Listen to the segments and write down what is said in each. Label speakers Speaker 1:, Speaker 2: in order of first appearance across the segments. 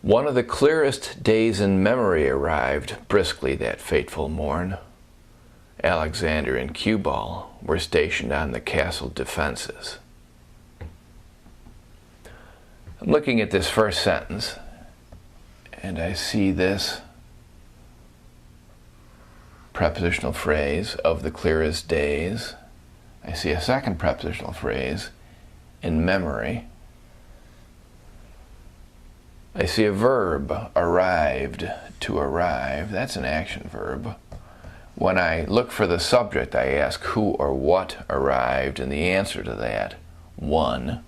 Speaker 1: One of the clearest days in memory arrived briskly that fateful morn. Alexander and Cueball were stationed on the castle defenses. I'm looking at this first sentence, and I see this prepositional phrase, of the clearest days. I see a second prepositional phrase, in memory. I see a verb, arrived, to arrive. That's an action verb. When I look for the subject, I ask who or what arrived, and the answer to that, one,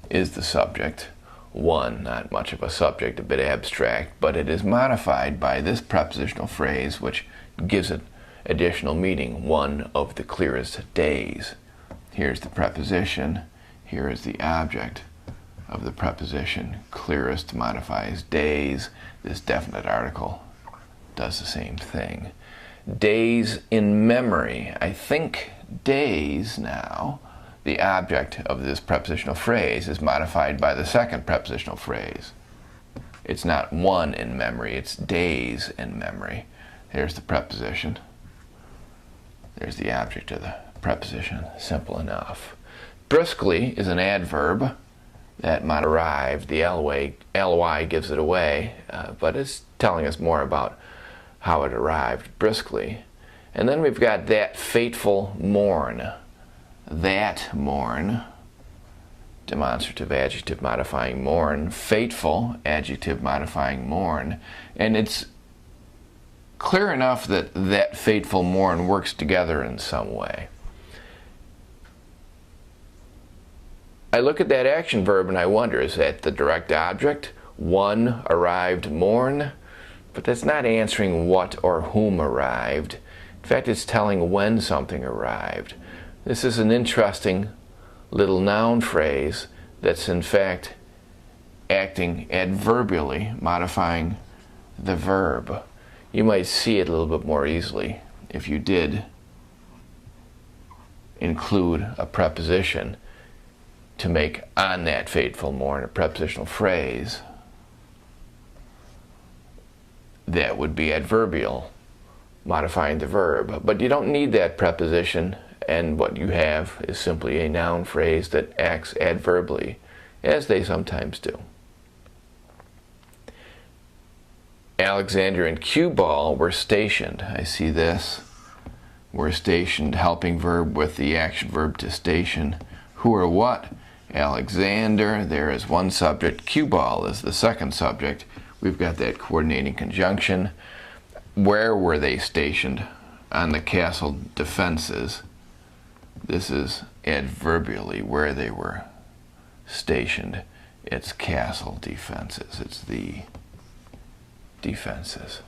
Speaker 1: is the subject. One, not much of a subject, a bit abstract, but it is modified by this prepositional phrase, which gives it additional meaning, one of the clearest days. Here's the preposition, here is the object of the preposition. Clearest modifies days. This definite article does the same thing. Days in memory. I think days now, the object of this prepositional phrase, is modified by the second prepositional phrase. It's not one in memory, it's days in memory. Here's the preposition. There's the object of the preposition. Simple enough. Briskly is an adverb that might arrive. The ly gives it away, but it's telling us more about how it arrived briskly. And then we've got that fateful morn. That morn, demonstrative adjective modifying morn, fateful adjective modifying morn, and it's clear enough that that fateful morn works together in some way. I look at that action verb and I wonder, is that the direct object? One arrived morn? But that's not answering what or whom arrived. In fact, it's telling when something arrived. This is an interesting little noun phrase that's in fact acting adverbially, modifying the verb. You might see it a little bit more easily if you did include a preposition to make on that fateful morn a prepositional phrase that would be adverbial, modifying the verb. But you don't need that preposition, and what you have is simply a noun phrase that acts adverbally, as they sometimes do. Alexander and Cueball were stationed. I see this. Were stationed, helping verb with the action verb to station. Who or what? Alexander, there is one subject. Cueball is the second subject. We've got that coordinating conjunction. Where were they stationed? On the castle defenses. This is adverbially where they were stationed. It's castle defenses. It's the defenses.